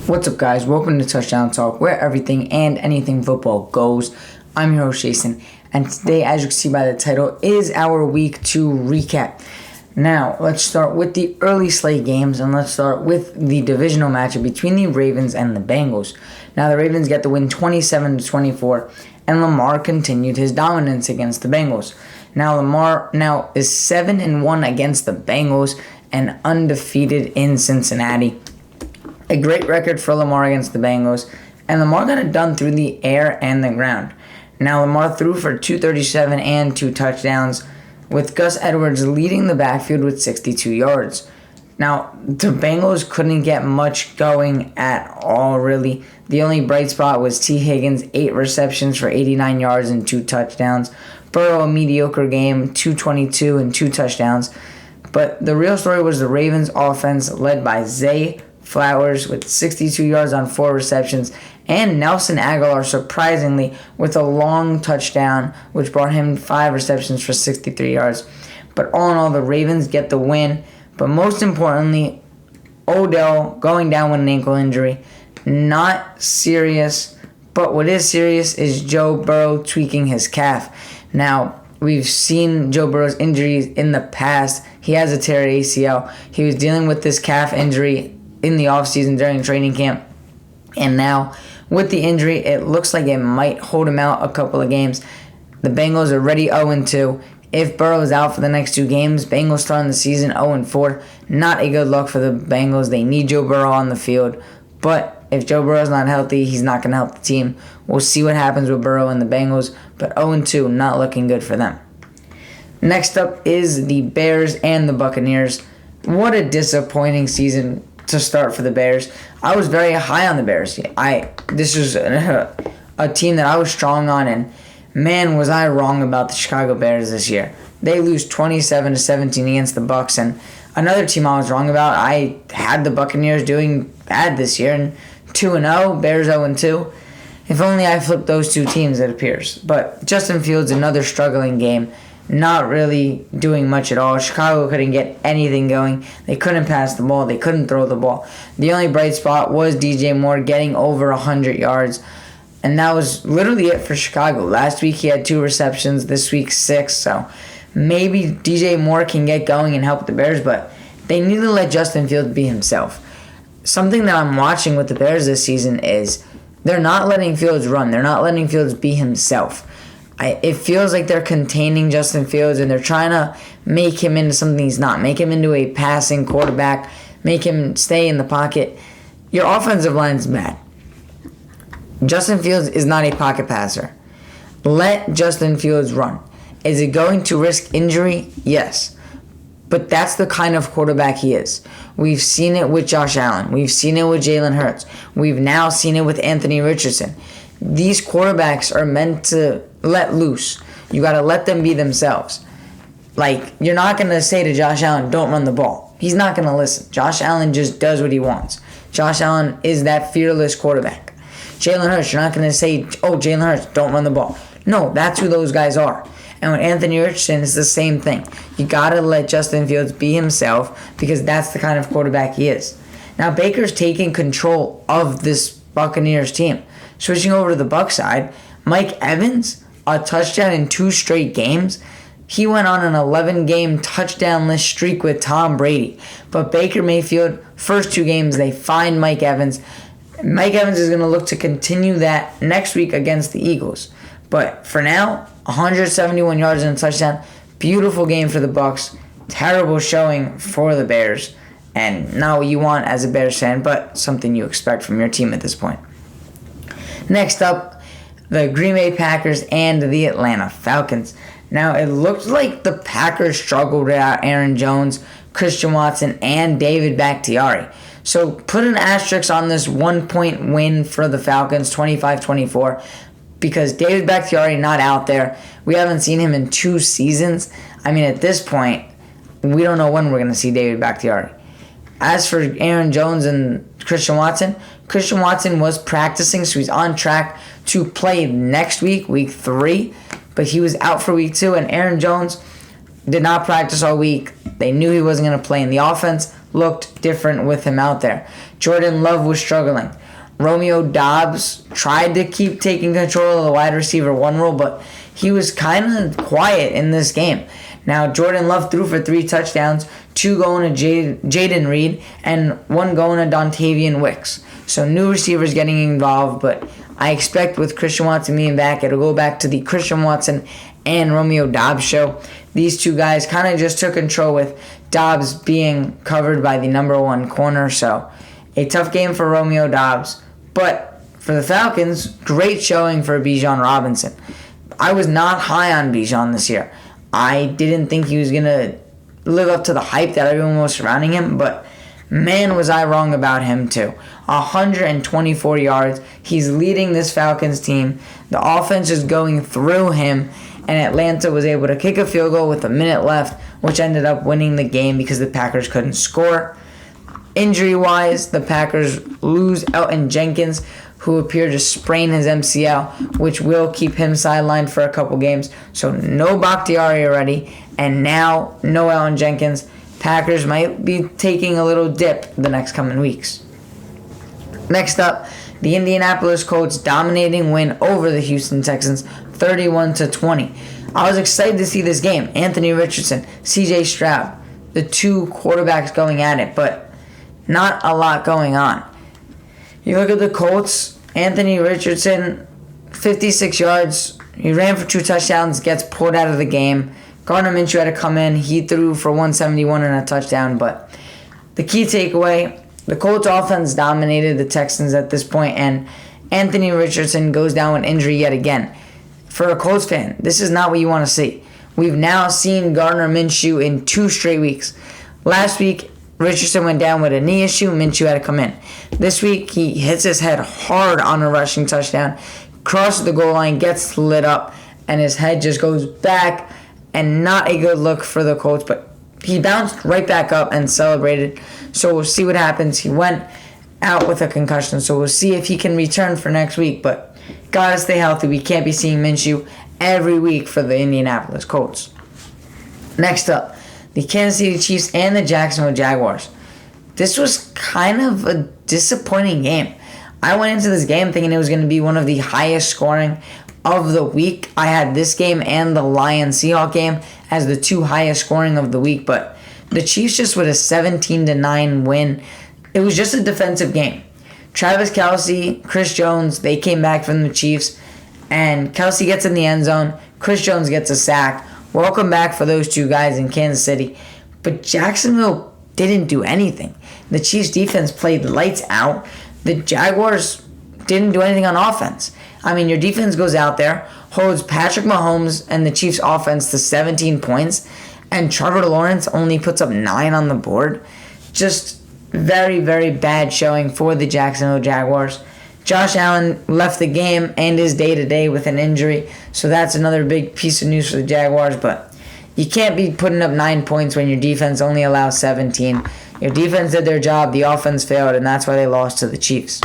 What's up, guys? Welcome to Touchdown Talk, where everything and anything football goes. I'm your host, Jason, and today, as you can see by the title, is our Week 2 recap. Now, let's start with the early slate games, and let's start with the divisional matchup between the Ravens and the Bengals. Now, the Ravens get the win 27-24, and Lamar continued his dominance against the Bengals. Now, Lamar now is 7-1 against the Bengals and undefeated in Cincinnati. A great record for Lamar against the Bengals, and Lamar got it done through the air and the ground. Now, Lamar threw for 237 and 2 touchdowns, with Gus Edwards leading the backfield with 62 yards. Now, the Bengals couldn't get much going at all, really. The only bright spot was T. Higgins, 8 receptions for 89 yards and 2 touchdowns. Burrow, a mediocre game, 222 and 2 touchdowns. But the real story was the Ravens offense, led by Zay Flowers with 62 yards on 4 receptions, and Nelson Aguilar, surprisingly, with a long touchdown, which brought him 5 receptions for 63 yards. But all in all, the Ravens get the win. But most importantly, Odell going down with an ankle injury. Not serious, but what is serious is Joe Burrow tweaking his calf. Now, we've seen Joe Burrow's injuries in the past. He has a tear ACL. He was dealing with this calf injury in the offseason during training camp. And now, with the injury, it looks like it might hold him out a couple of games. The Bengals are already 0-2. If Burrow is out for the next 2 games, Bengals starting the season 0-4. Not a good look for the Bengals. They need Joe Burrow on the field. But if Joe Burrow's not healthy, he's not going to help the team. We'll see what happens with Burrow and the Bengals. But 0-2, not looking good for them. Next up is the Bears and the Buccaneers. What a disappointing season to start for the Bears. I was very high on the Bears. This was a team that I was strong on, and man, was I wrong about the Chicago Bears this year. They lose 27-17 against the Bucs, and another team I was wrong about, I had the Buccaneers doing bad this year, and 2-0, Bears 0-2. If only I flipped those 2 teams, it appears. But Justin Fields, another struggling game. Not really doing much at all. Chicago couldn't get anything going. They couldn't pass the ball. They couldn't throw the ball. The only bright spot was DJ Moore getting over 100 yards. And that was literally it for Chicago. Last week he had 2 receptions. This week 6. So maybe DJ Moore can get going and help the Bears. But they need to let Justin Fields be himself. Something that I'm watching with the Bears this season is they're not letting Fields run. They're not letting Fields be himself. It feels like they're containing Justin Fields and they're trying to make him into something he's not. Make him into a passing quarterback. Make him stay in the pocket. Your offensive line's bad. Justin Fields is not a pocket passer. Let Justin Fields run. Is it going to risk injury? Yes. But that's the kind of quarterback he is. We've seen it with Josh Allen. We've seen it with Jalen Hurts. We've now seen it with Anthony Richardson. These quarterbacks are meant to let loose. You got to let them be themselves. Like, you're not going to say to Josh Allen, don't run the ball. He's not going to listen. Josh Allen just does what he wants. Josh Allen is that fearless quarterback. Jalen Hurts, you're not going to say, oh, Jalen Hurts, don't run the ball. No, that's who those guys are. And with Anthony Richardson, it's the same thing. You got to let Justin Fields be himself because that's the kind of quarterback he is. Now, Baker's taking control of this Buccaneers team. Switching over to the Bucs side, Mike Evans, a touchdown in 2 straight games. He went on an 11-game touchdown-less streak with Tom Brady. But Baker Mayfield, first 2 games, they find Mike Evans. Mike Evans is going to look to continue that next week against the Eagles. But for now, 171 yards and a touchdown. Beautiful game for the Bucs. Terrible showing for the Bears. And not what you want as a Bears fan, but something you expect from your team at this point. Next up, the Green Bay Packers and the Atlanta Falcons. Now, it looked like the Packers struggled without Aaron Jones, Christian Watson, and David Bakhtiari. So put an asterisk on this 1-point win for the Falcons, 25-24, because David Bakhtiari not out there. We haven't seen him in 2 seasons. I mean, at this point, we don't know when we're going to see David Bakhtiari. As for Aaron Jones and Christian Watson was practicing, so he's on track to play next week, week 3. But he was out for week 2, and Aaron Jones, did not practice all week. They knew he wasn't going to play, and the offense looked different with him out there. Jordan Love was struggling. Romeo Doubs tried to keep taking control of the wide receiver one role, but he was kind of quiet in this game. Now, Jordan Love threw for 3 touchdowns, 2 going to Jaden Reed, and 1 going to Dontavian Wicks. So new receivers getting involved, but I expect with Christian Watson being back, it'll go back to the Christian Watson and Romeo Doubs show. These two guys kind of just took control with Doubs being covered by the number 1 corner. So a tough game for Romeo Doubs. But for the Falcons, great showing for Bijan Robinson. I was not high on Bijan this year. I didn't think he was going to live up to the hype that everyone was surrounding him, but man, was I wrong about him too. 124 yards. He's leading this Falcons team. The offense is going through him, and Atlanta was able to kick a field goal with a minute left, which ended up winning the game because the Packers couldn't score. Injury-wise, the Packers lose Elgton Jenkins, who appeared to sprain his MCL, which will keep him sidelined for a couple games. So no Bakhtiari already, and now no Elgton Jenkins. Packers might be taking a little dip the next coming weeks. Next up, the Indianapolis Colts dominating win over the Houston Texans, 31-20. I was excited to see this game. Anthony Richardson, C.J. Stroud, the 2 quarterbacks going at it, but not a lot going on. You look at the Colts, Anthony Richardson, 56 yards. He ran for 2 touchdowns, gets pulled out of the game. Gardner Minshew had to come in. He threw for 171 and a touchdown. But the key takeaway, the Colts offense dominated the Texans at this point, and Anthony Richardson goes down with injury yet again. For a Colts fan, this is not what you want to see. We've now seen Gardner Minshew in 2 straight weeks. Last week, Richardson went down with a knee issue. Minshew had to come in. This week, he hits his head hard on a rushing touchdown, crosses the goal line, gets lit up, and his head just goes back, and not a good look for the Colts, but he bounced right back up and celebrated. So we'll see what happens. He went out with a concussion, so we'll see if he can return for next week, but gotta stay healthy. We can't be seeing Minshew every week for the Indianapolis Colts. Next up, the Kansas City Chiefs and the Jacksonville Jaguars. This was kind of a disappointing game. I went into this game thinking it was going to be one of the highest scoring of the week. I had this game and the Lions-Seahawks game as the 2 highest scoring of the week, but the Chiefs just with a 17-9 win. It was just a defensive game. Travis Kelce, Chris Jones, they came back from the Chiefs, and Kelce gets in the end zone. Chris Jones gets a sack. Welcome back for those 2 guys in Kansas City. But Jacksonville didn't do anything. The Chiefs' defense played lights out. The Jaguars didn't do anything on offense. I mean, your defense goes out there, holds Patrick Mahomes and the Chiefs' offense to 17 points, and Trevor Lawrence only puts up 9 on the board. Just very, very bad showing for the Jacksonville Jaguars. Josh Allen left the game and his day-to-day with an injury, so that's another big piece of news for the Jaguars, but you can't be putting up 9 points when your defense only allows 17. Your defense did their job, the offense failed, and that's why they lost to the Chiefs.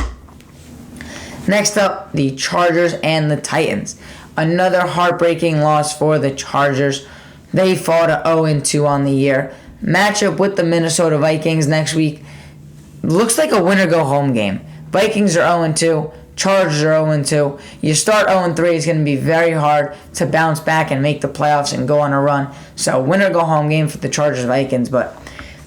Next up, the Chargers and the Titans. Another heartbreaking loss for the Chargers. They fall to 0-2 on the year. Matchup with the Minnesota Vikings next week. Looks like a winner-go-home game. Vikings are 0-2. Chargers are 0-2. You start 0-3, it's going to be very hard to bounce back and make the playoffs and go on a run. So winner-go-home game for the Chargers-Vikings, but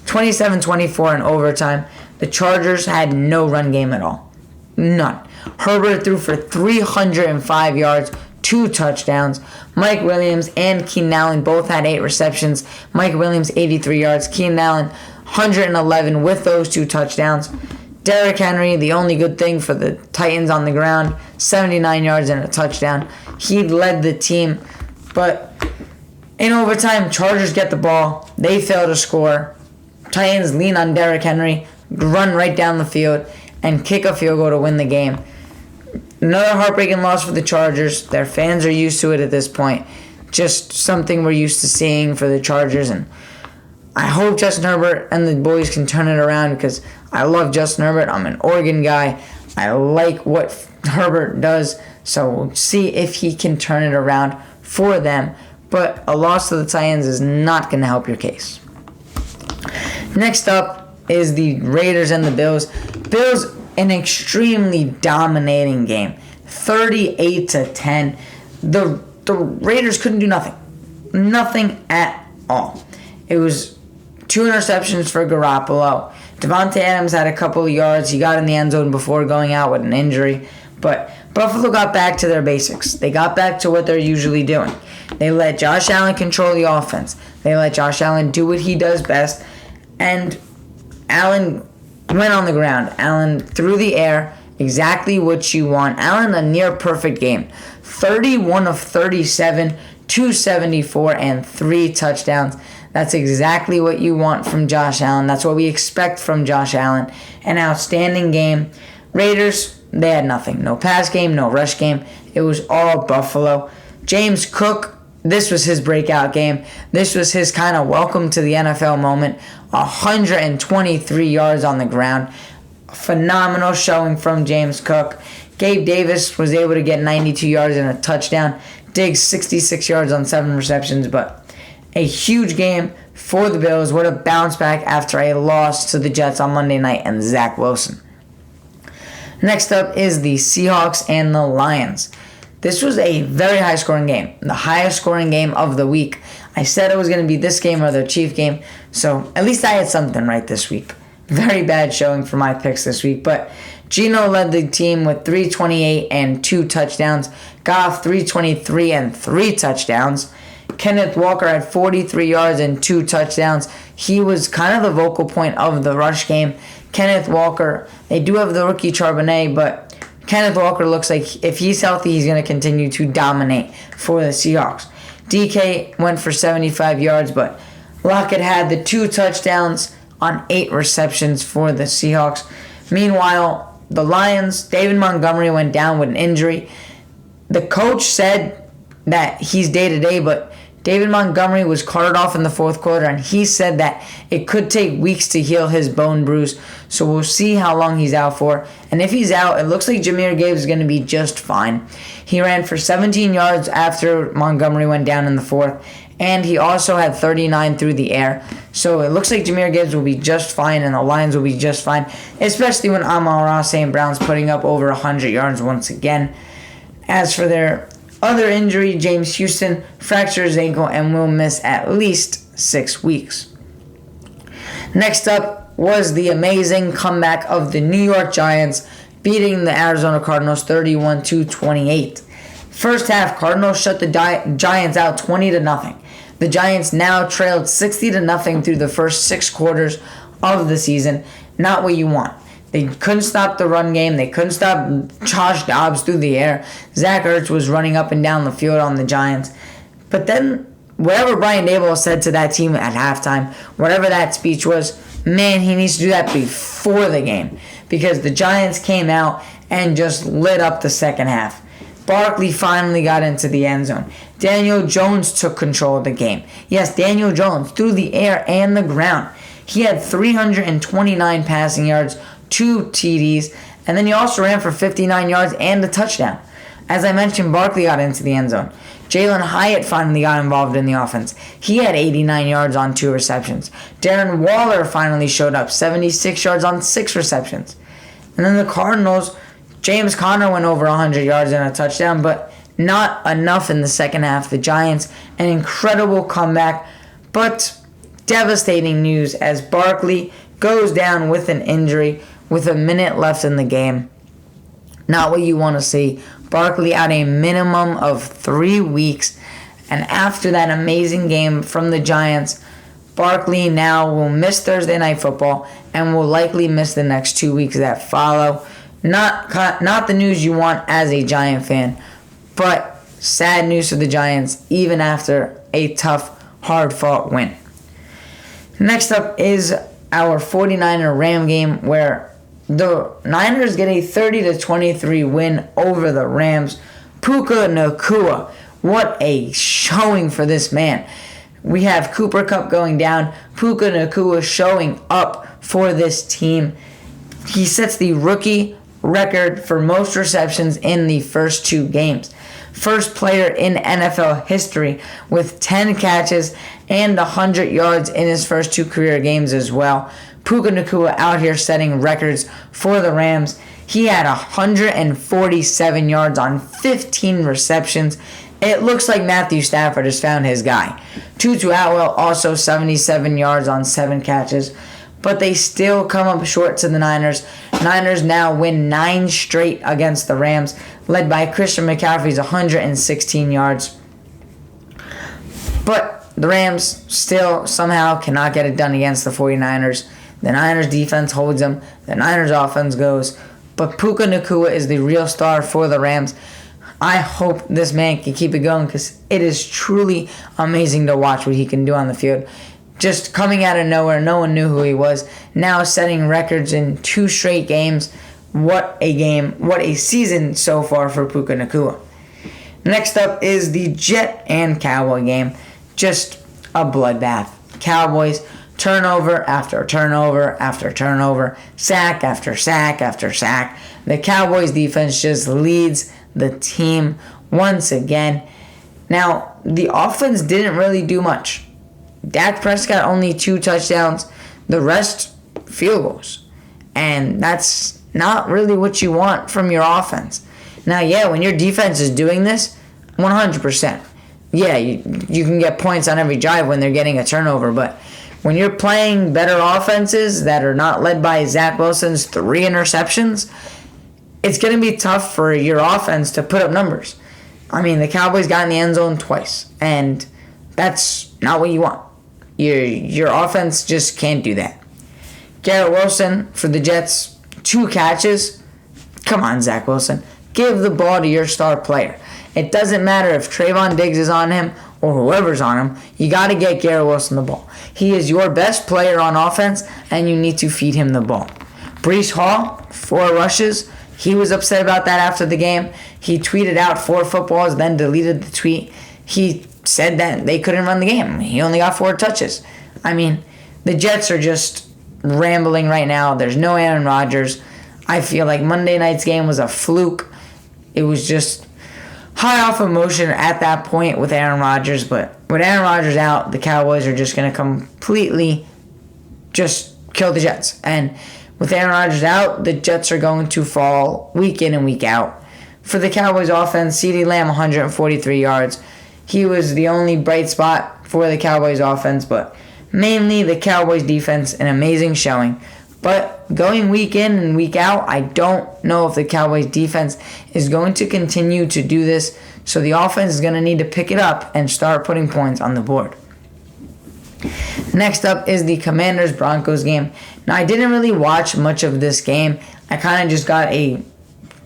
27-24 in overtime. The Chargers had no run game at all. None. Herbert threw for 305 yards, 2 touchdowns. Mike Williams and Keenan Allen both had 8 receptions. Mike Williams, 83 yards. Keenan Allen, 111 with those 2 touchdowns. Derrick Henry, the only good thing for the Titans on the ground, 79 yards and a touchdown. He led the team, but in overtime, Chargers get the ball. They fail to score. Titans lean on Derrick Henry, run right down the field, and kick a field goal to win the game. Another heartbreaking loss for the Chargers. Their fans are used to it at this point. Just something we're used to seeing for the Chargers, and I hope Justin Herbert and the boys can turn it around because I love Justin Herbert. I'm an Oregon guy. I like what Herbert does, so we'll see if he can turn it around for them. but a loss to the Titans is not going to help your case. Next up is the Raiders and the Bills. Bills, an extremely dominating game, 38-10. The Raiders couldn't do nothing at all. It was 2 interceptions for Garoppolo. Devontae Adams had a couple of yards. He got in the end zone before going out with an injury. But Buffalo got back to their basics. They got back to what they're usually doing. They let Josh Allen control the offense. They let Josh Allen do what he does best. And Allen went on the ground. Allen threw the air, exactly what you want. Allen, a near perfect game. 31 of 37, 274, and 3 touchdowns. That's exactly what you want from Josh Allen. That's what we expect from Josh Allen. An outstanding game. Raiders, they had nothing. No pass game, no rush game. It was all Buffalo. James Cook, this was his breakout game. This was his kind of welcome to the NFL moment. 123 yards on the ground. Phenomenal showing from James Cook. Gabe Davis was able to get 92 yards and a touchdown. Diggs, 66 yards on 7 receptions, but a huge game for the Bills. What a bounce back after a loss to the Jets on Monday night and Zach Wilson. Next up is the Seahawks and the Lions. This was a very high-scoring game, the highest-scoring game of the week. I said it was going to be this game or the Chief game, so at least I had something right this week. Very bad showing for my picks this week, but Geno led the team with 328 and 2 touchdowns. Goff, 323 and 3 touchdowns. Kenneth Walker had 43 yards and 2 touchdowns. He was kind of the vocal point of the rush game. Kenneth Walker, they do have the rookie Charbonnet, but Kenneth Walker looks like if he's healthy, he's going to continue to dominate for the Seahawks. DK went for 75 yards, but Lockett had the 2 touchdowns on 8 receptions for the Seahawks. Meanwhile, the Lions, David Montgomery went down with an injury. The coach said that he's day-to-day, but David Montgomery was carted off in the 4th quarter, and he said that it could take weeks to heal his bone bruise. So we'll see how long he's out for. And if he's out, it looks like Jahmyr Gibbs is going to be just fine. He ran for 17 yards after Montgomery went down in the 4th, and he also had 39 through the air. So it looks like Jahmyr Gibbs will be just fine, and the Lions will be just fine, especially when Amon-Ra St. Brown's putting up over 100 yards once again. As for their other injury, James Houston fractured his ankle and will miss at least 6 weeks. Next up was the amazing comeback of the New York Giants, beating the Arizona Cardinals 31-28. First half, Cardinals shut the Giants out 20-0. The Giants now trailed 60-0 through the first 6 quarters of the season. Not what you want. They couldn't stop the run game. They couldn't stop Josh Dobbs through the air. Zach Ertz was running up and down the field on the Giants. But then, whatever Brian Daboll said to that team at halftime, whatever that speech was, man, he needs to do that before the game. Because the Giants came out and just lit up the second half. Barkley finally got into the end zone. Daniel Jones took control of the game. Yes, Daniel Jones through the air and the ground. He had 329 passing yards, 2 TDs, and then he also ran for 59 yards and a touchdown. As I mentioned, Barkley got into the end zone. Jalen Hyatt finally got involved in the offense. He had 89 yards on 2 receptions. Darren Waller finally showed up, 76 yards on 6 receptions. And then the Cardinals, James Conner went over 100 yards and a touchdown, but not enough in the second half. The Giants, an incredible comeback, but devastating news as Barkley goes down with an injury with a minute left in the game. Not what you want to see. Barkley out a minimum of 3 weeks. And after that amazing game from the Giants, Barkley now will miss Thursday Night Football and will likely miss the next 2 weeks that follow. Not the news you want as a Giant fan, but sad news for the Giants even after a tough, hard-fought win. Next up is our 49er Ram game where the Niners get a 30-23 win over the Rams. Puka Nacua, what a showing for this man. We have Cooper Kupp going down, Puka Nacua showing up for this team. He sets the rookie record for most receptions in the first 2 games. first player in NFL history with 10 catches and 100 yards in his first 2 career games as well. Puka Nacua out here setting records for the Rams. He had 147 yards on 15 receptions. It looks like Matthew Stafford has found his guy. Tutu Atwell also 77 yards on 7 catches. But they still come up short to the Niners. Niners now win 9 straight against the Rams, led by Christian McCaffrey's 116 yards. But the Rams still somehow cannot get it done against the 49ers. The Niners defense holds them. The Niners offense goes. But Puka Nacua is the real star for the Rams. I hope this man can keep it going because it is truly amazing to watch what he can do on the field. Just coming out of nowhere, no one knew who he was. Now setting records in 2 straight games. What a game. What a season so far for Puka Nacua. Next up is the Jet and Cowboy game. Just a bloodbath. Cowboys, turnover after turnover after turnover. Sack after sack after sack. The Cowboys defense just leads the team once again. Now, the offense didn't really do much. Dak Prescott only 2 touchdowns. The rest, field goals. And that's not really what you want from your offense. Now, yeah, when your defense is doing this, 100%. Yeah, you can get points on every drive when they're getting a turnover. But when you're playing better offenses that are not led by Zach Wilson's 3 interceptions, it's going to be tough for your offense to put up numbers. I mean, the Cowboys got in the end zone twice. And that's not what you want. Your offense just can't do that. Garrett Wilson for the Jets, 2 catches. Come on, Zach Wilson. Give the ball to your star player. It doesn't matter if Trayvon Diggs is on him or whoever's on him. You got to get Garrett Wilson the ball. He is your best player on offense, and you need to feed him the ball. Breece Hall, 4 rushes. He was upset about that after the game. He tweeted out 4 footballs, then deleted the tweet. He said that they couldn't run the game. He only got 4 touches. I mean, the Jets are just rambling right now. There's no Aaron Rodgers. I feel like Monday night's game was a fluke. It was just high off emotion at that point with Aaron Rodgers. But with Aaron Rodgers out, the Cowboys are just going to completely just kill the Jets. And with Aaron Rodgers out, the Jets are going to fall week in and week out. For the Cowboys offense, CeeDee Lamb, 143 yards. He was the only bright spot for the Cowboys offense, but mainly the Cowboys defense, an amazing showing. But going week in and week out, I don't know if the Cowboys defense is going to continue to do this, so the offense is going to need to pick it up and start putting points on the board. Next up is the Commanders-Broncos game. Now, I didn't really watch much of this game. I kind of just got a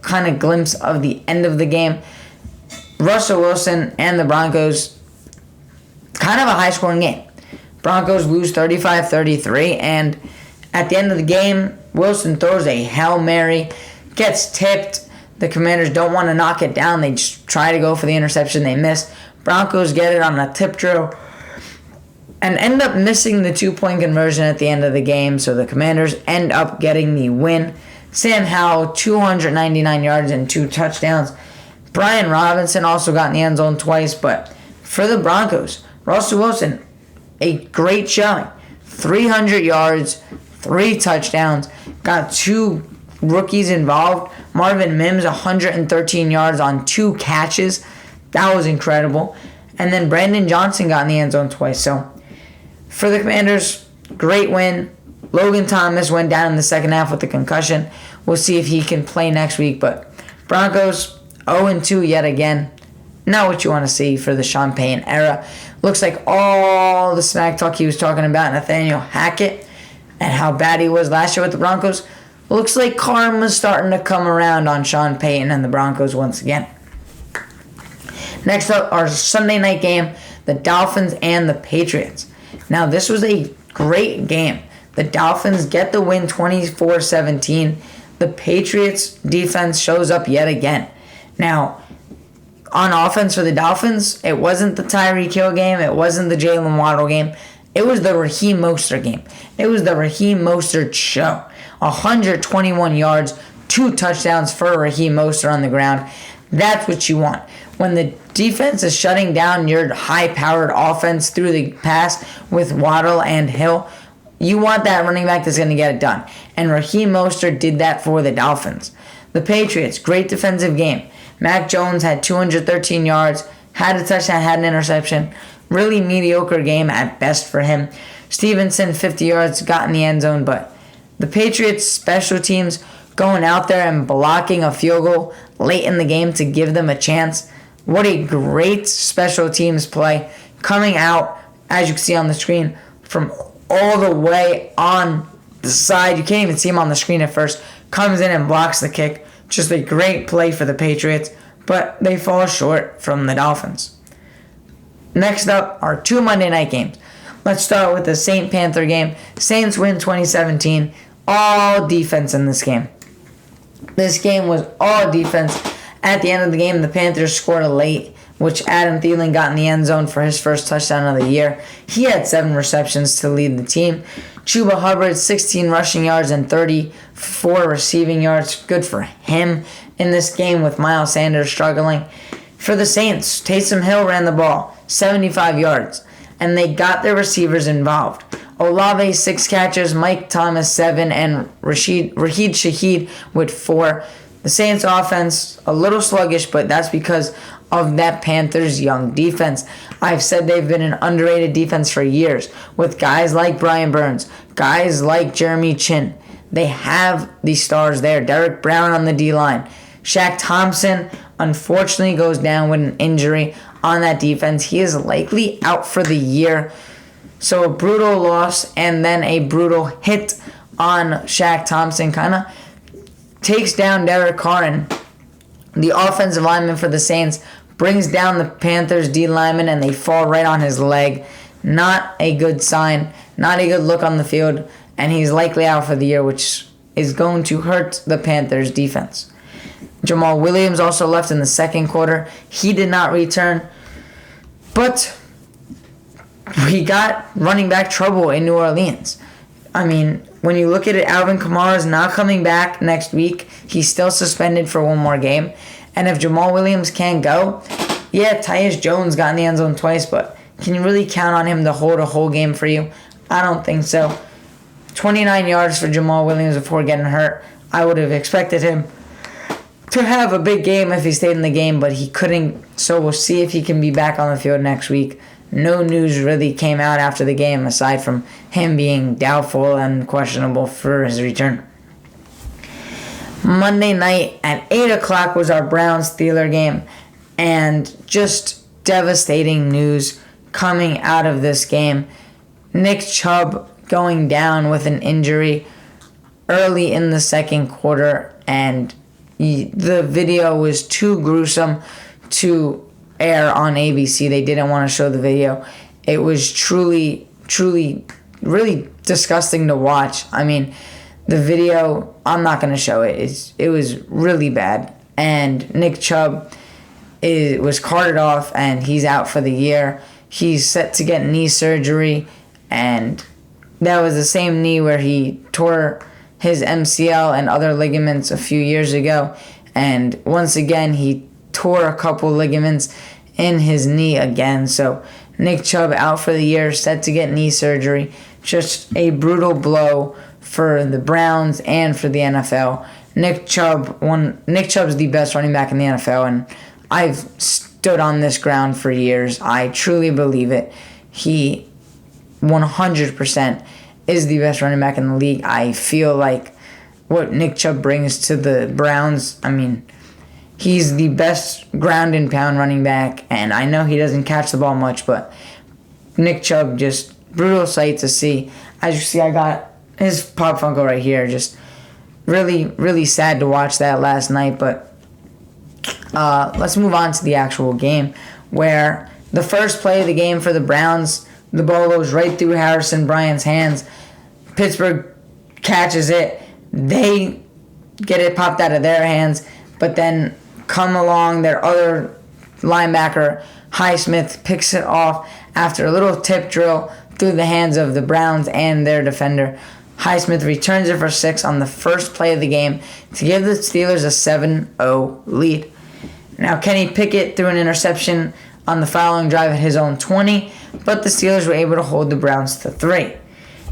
kind of glimpse of the end of the game. Russell Wilson and the Broncos, kind of a high-scoring game. Broncos lose 35-33, and at the end of the game, Wilson throws a Hail Mary, gets tipped. The Commanders don't want to knock it down. They just try to go for the interception. They miss. Broncos get it on a tip drill and end up missing the 2-point conversion at the end of the game, so the Commanders end up getting the win. Sam Howell, 299 yards and 2 touchdowns. Brian Robinson also got in the end zone twice, but for the Broncos, Russell Wilson, a great showing. 300 yards, 3 touchdowns, got 2 rookies involved. Marvin Mims, 113 yards on 2 catches. That was incredible. And then Brandon Johnson got in the end zone twice. So for the Commanders, great win. Logan Thomas went down in the second half with a concussion. We'll see if he can play next week. But Broncos, 0-2 yet again. Not what you want to see for the Sean Payton era. Looks like all the smack talk he was talking about Nathaniel Hackett and how bad he was last year with the Broncos. Looks like karma's starting to come around on Sean Payton and the Broncos once again. Next up, our Sunday night game, the Dolphins and the Patriots. Now, this was a great game. The Dolphins get the win 24-17. The Patriots defense shows up yet again. Now, on offense for the Dolphins, it wasn't the Tyreek Hill game. It wasn't the Jalen Waddle game. It was the Raheem Mostert game. It was the Raheem Mostert show. 121 yards, 2 touchdowns for Raheem Mostert on the ground. That's what you want. when the defense is shutting down your high-powered offense through the pass with Waddle and Hill, you want that running back that's going to get it done. And Raheem Mostert did that for the Dolphins. The Patriots, great defensive game. Mac Jones had 213 yards, had a touchdown, had an interception. Really mediocre game at best for him. Stevenson, 50 yards, got in the end zone, but the Patriots special teams going out there and blocking a field goal late in the game to give them a chance. What a great special teams play coming out, as you can see on the screen, from all the way on the side. You can't even see him on the screen at first. Comes in and blocks the kick. Just a great play for the Patriots, but they fall short from the Dolphins. Next up are two Monday night games. Let's start with the Saint Panther game. Saints win 2017. All defense in this game. This game was all defense. At the end of the game, the Panthers scored a late, which Adam Thielen got in the end zone for his first touchdown of the year. He had 7 receptions to lead the team. Chuba Hubbard, 16 rushing yards and 34 receiving yards. Good for him in this game with Miles Sanders struggling. For the Saints, Taysom Hill ran the ball, 75 yards, and they got their receivers involved. Olave, 6 catches, Mike Thomas, 7, and Rashid Shaheed with 4. The Saints offense, a little sluggish, but that's because of that Panthers young defense. I've said they've been an underrated defense for years with guys like Brian Burns, guys like Jeremy Chin. They have these stars there. Derek Brown on the D-line. Shaq Thompson, unfortunately, goes down with an injury on that defense. He is likely out for the year. So a brutal loss and then a brutal hit on Shaq Thompson kind of takes down Derek Carr, and the offensive lineman for the Saints brings down the Panthers D lineman and they fall right on his leg. Not a good sign, not a good look on the field, and he's likely out for the year, which is going to hurt the Panthers defense. Jamal Williams also left in the second quarter. He did not return, but we got running back trouble in New Orleans. I mean, when you look at it, Alvin Kamara is not coming back next week. He's still suspended for one more game. And if Jamal Williams can't go, yeah, Tyus Jones got in the end zone twice, but can you really count on him to hold a whole game for you? I don't think so. 29 yards for Jamal Williams before getting hurt. I would have expected him to have a big game if he stayed in the game, but he couldn't. So we'll see if he can be back on the field next week. No news really came out after the game aside from him being doubtful and questionable for his return. Monday night at 8 o'clock was our Browns-Steelers game, and just devastating news coming out of this game. Nick Chubb going down with an injury early in the second quarter, and the video was too gruesome to air on ABC. They didn't want to show the video. It was truly, really disgusting to watch. I mean, the video, I'm not going to show it. It was really bad. And Nick Chubb was carted off, and he's out for the year. He's set to get knee surgery, and that was the same knee where he tore his MCL and other ligaments a few years ago. And once again, he tore a couple ligaments in his knee again. So Nick Chubb out for the year, set to get knee surgery. Just a brutal blow for the Browns and for the NFL. Nick Chubb's the best running back in the NFL, and I've stood on this ground for years. I truly believe it. He 100% is the best running back in the league. I feel like what Nick Chubb brings to the Browns, I mean, he's the best ground and pound running back, and I know he doesn't catch the ball much, but Nick Chubb, just brutal sight to see. As you see, I got his Pop Funko right here. Just really, really sad to watch that last night, but let's move on to the actual game, where the first play of the game for the Browns, the ball goes right through Harrison Bryant's hands. Pittsburgh catches it. They get it popped out of their hands, but then come along their other linebacker, Highsmith, picks it off after a little tip drill through the hands of the Browns and their defender. Highsmith returns it for 6 on the first play of the game to give the Steelers a 7-0 lead. Now, Kenny Pickett threw an interception on the following drive at his own 20, but the Steelers were able to hold the Browns to 3.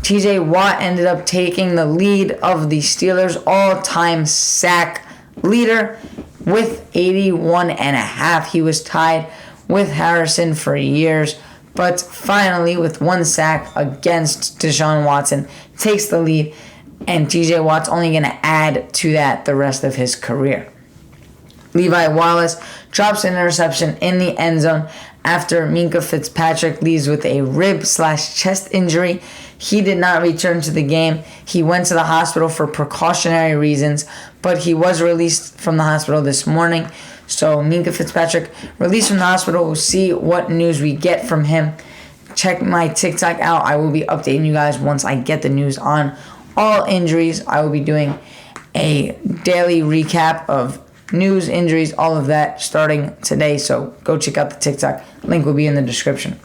TJ Watt ended up taking the lead of the Steelers' all-time sack leader with 81.5. He was tied with Harrison for years, but finally, with 1 sack against Deshaun Watson, takes the lead, and TJ Watt's only going to add to that the rest of his career. Levi Wallace drops an interception in the end zone after Minkah Fitzpatrick leaves with a rib/chest injury. He did not return to the game. He went to the hospital for precautionary reasons, but he was released from the hospital this morning. So Minkah Fitzpatrick released from the hospital. We'll see what news we get from him. Check my TikTok out. I will be updating you guys once I get the news on all injuries. I will be doing a daily recap of news, injuries, all of that starting today. So go check out the TikTok. Link will be in the description.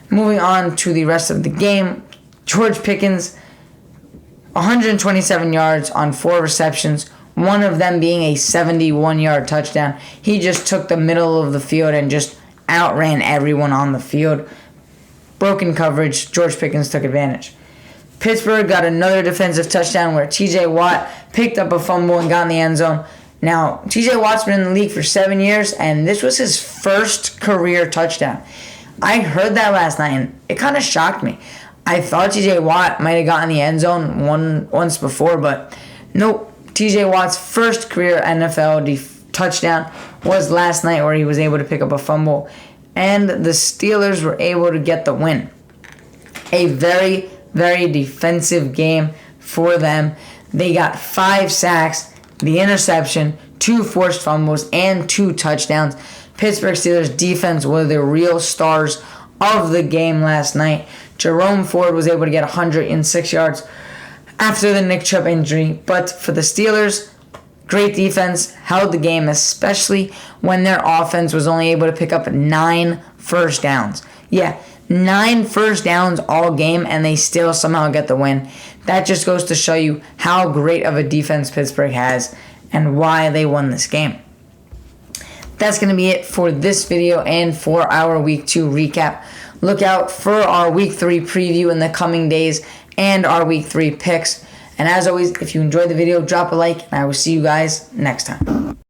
Moving on to the rest of the game. George Pickens, 127 yards on 4 receptions, one of them being a 71-yard touchdown. He just took the middle of the field and just outran everyone on the field. Broken coverage. George Pickens took advantage. Pittsburgh got another defensive touchdown where TJ Watt picked up a fumble and got in the end zone. Now, TJ Watt's been in the league for 7 years, and this was his first career touchdown. I heard that last night, and it kind of shocked me. I thought TJ Watt might have gotten the end zone once before, but nope. TJ Watt's first career NFL touchdown was last night where he was able to pick up a fumble, and the Steelers were able to get the win. A very, very defensive game for them. They got 5 sacks, the interception, 2 forced fumbles, and 2 touchdowns. Pittsburgh Steelers defense were the real stars of the game last night. Jerome Ford was able to get 106 yards after the Nick Chubb injury. But for the Steelers, great defense, held the game, especially when their offense was only able to pick up 9 first downs. Yeah, 9 first downs all game, and they still somehow get the win. That just goes to show you how great of a defense Pittsburgh has and why they won this game. That's going to be it for this video and for our Week 2 recap. Look out for our Week 3 preview in the coming days and our Week 3 picks. And as always, if you enjoyed the video, drop a like, and I will see you guys next time.